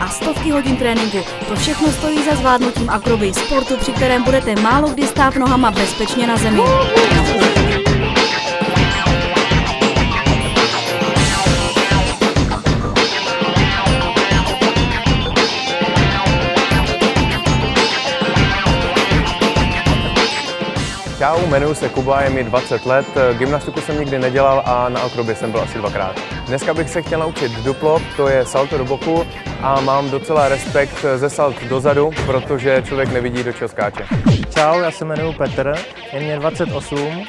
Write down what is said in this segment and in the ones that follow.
a stovky hodin tréninku. To všechno stojí za zvládnutím akroby, sportu, při kterém budete málo kdy stát nohama bezpečně na zemi. Čau, jmenuji se Kuba, je mi 20 let, gymnastiku jsem nikdy nedělal a na akrobě jsem byl asi 2krát. Dneska bych se chtěl naučit duplo, to je salto do boku a mám docela respekt ze salt dozadu, protože člověk nevidí, do čeho skáče. Čau, já se jmenuji Petr, je mě 28,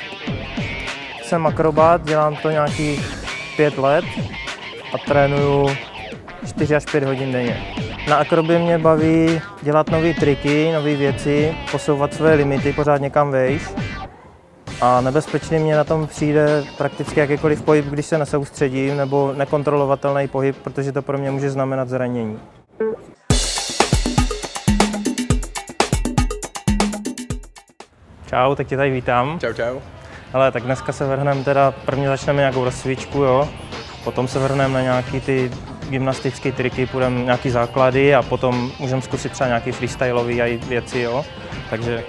jsem akrobat, dělám to nějakých 5 let a trénuju 4 až 5 hodin denně. Na akrobě mě baví dělat nové triky, nové věci, posouvat své limity, pořád někam vejš. A nebezpečný mě na tom přijde prakticky jakýkoliv pohyb, když se nesoustředím, nebo nekontrolovatelný pohyb, protože to pro mě může znamenat zranění. Čau, tak tě tady vítám. Čau, čau. Hele, tak dneska se vrhneme teda, prvně začneme nějakou rozcvičku, jo. Potom se vrhneme na nějaký ty gymnastické triky, půjdeme nějaký základy a potom můžeme zkusit třeba nějaký freestyleový věci, jo. Takže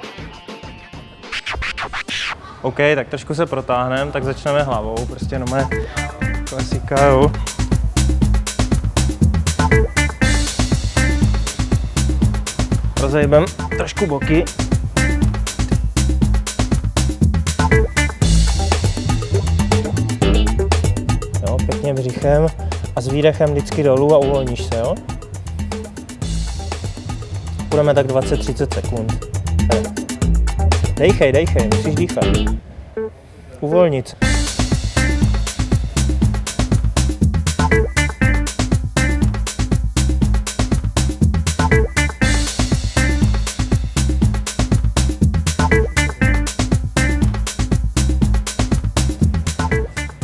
OK, tak trošku se protáhneme, tak začneme hlavou, prostě jenom klasika, jo. Rozejbem trošku boky. Jo, pěkně břichem a s výdechem vždycky dolů a uvolníš se, jo. Půjdeme tak 20-30 sekund. Dejchej, musíš dýchat. Uvolnit.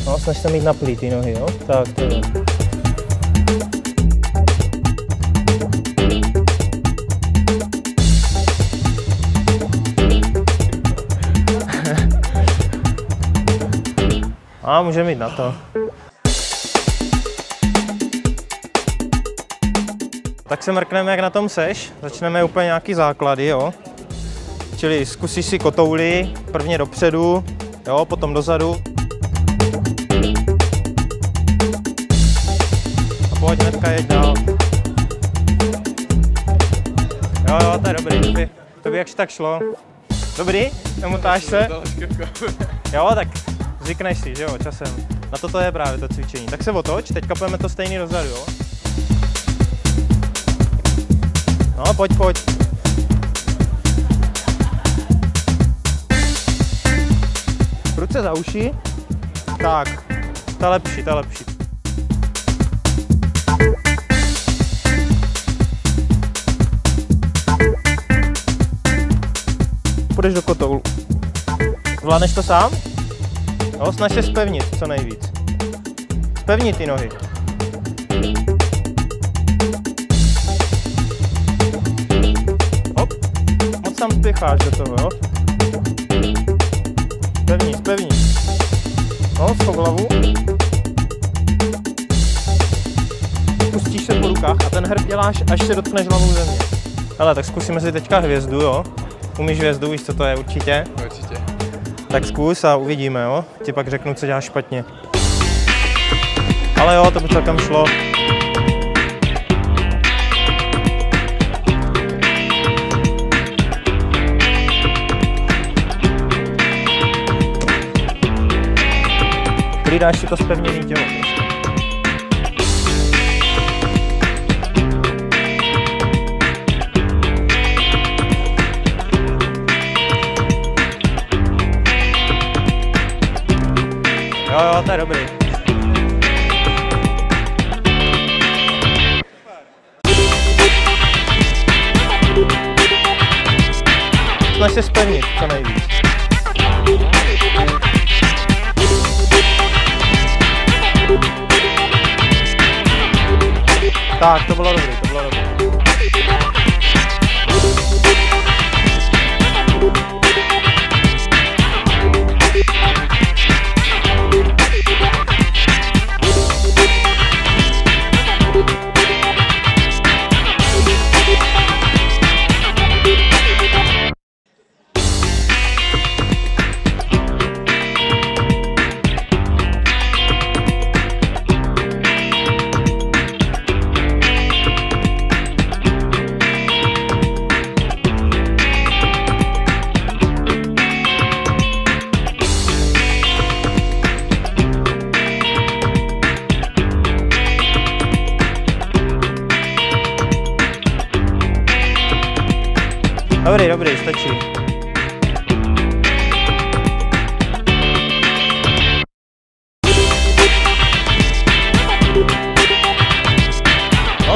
No, snaž se mít naplý ty nohy, jo? Tak, to je. A můžeme jít na to. Tak se mrkneme, jak na tom seš. Začneme úplně nějaký základy, jo. Čili zkusíš si kotouly, prvně dopředu, jo, potom dozadu. A pojď hnedka, jeď dál. Jo, to je dobrý, to by jakž tak šlo. Dobrý? Nemutáš se? Jo, tak zvykneš si, že jo, časem. Na toto je právě to cvičení. Tak se otoč, teďka půjdeme to stejný dozadu, jo. No, pojď. Ruce za uši. Tak, ta lepší. Půjdeš do kotoulu. Zvládneš to sám? Jo, snaž se zpevnit co nejvíc. Zpevnit ty nohy. Hop. Moc tam spěcháš do toho, jo. Zpevni. No, schop hlavu. Pustíš se po rukách a ten hrb děláš, až se dotkneš hlavou země. Hele, tak zkusíme si teďka hvězdu, jo. Umíš hvězdu, víš, co to je určitě? Určitě. Tak zkus a uvidíme, jo? Ti pak řeknu, co děláš špatně. Ale jo, to by celkem šlo. Hlídáš si to zpevněný tělo. Jo, to je dobrý. Snaž se zpevnit co nejvíc. Tak, to bylo dobrý.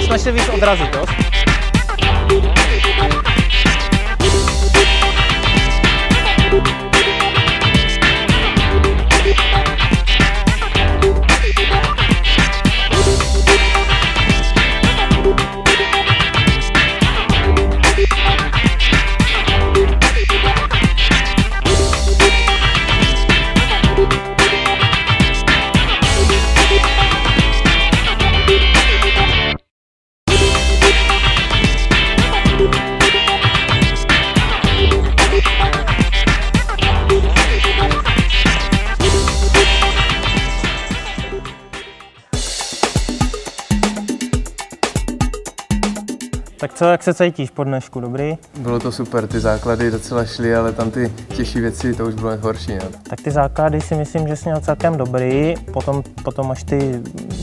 snažit víc odrazit, jo? Tak co, jak se cítíš po dnešku, dobrý? Bylo to super, ty základy docela šly, ale tam ty těžší věci, to už bylo horší. Ne? Tak ty základy si myslím, že jsi měl celkem dobrý, potom až ty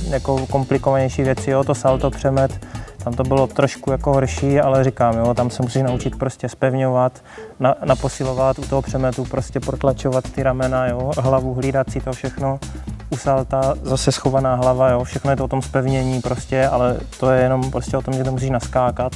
jako komplikovanější věci, jo, to salto, přemet, tam to bylo trošku jako horší, ale říkám, jo, tam se musíš naučit prostě zpevňovat, naposilovat u toho přemetu, prostě protlačovat ty ramena, jo, hlavu, hlídat si to všechno. U salta zase schovaná hlava, jo, všechno je to o tom zpevnění prostě, ale to je jenom prostě o tom, že to musíš naskákat,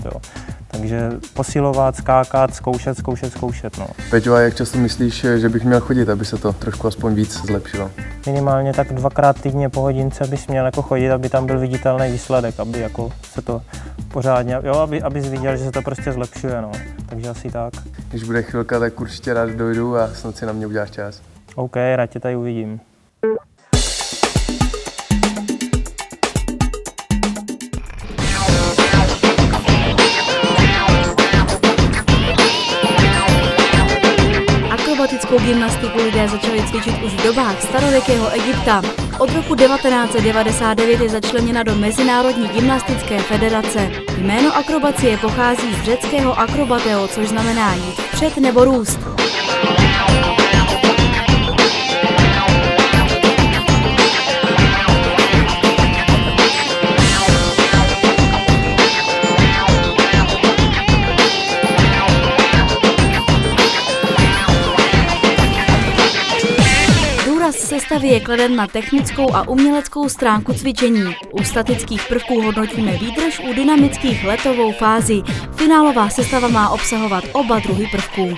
jo. Takže posilovat, skákat, zkoušet, no. Peťo, a jak často myslíš, že bych měl chodit, aby se to trošku aspoň víc zlepšilo? Minimálně tak 2krát týdně po hodince bys měl jako chodit, aby tam byl viditelný výsledek, aby jako se to pořádně, jo, abys viděl, že se to prostě zlepšuje, no. Takže asi tak. Když bude chvilka, tak určitě rád dojdu a snad si na mě uděláš čas. OK, rád tě tady uvidím. Akrobatickou gymnastiku lidé začali cvičit už v dobách starověkého Egypta. Od roku 1999 je začleněna do Mezinárodní gymnastické federace. Jméno akrobacie pochází z řeckého akrobateo, což znamená jít vpřed nebo růst. Sestavy je kladen na technickou a uměleckou stránku cvičení. U statických prvků hodnotíme výdrž, u dynamických letovou fázi. Finálová sestava má obsahovat oba druhy prvků.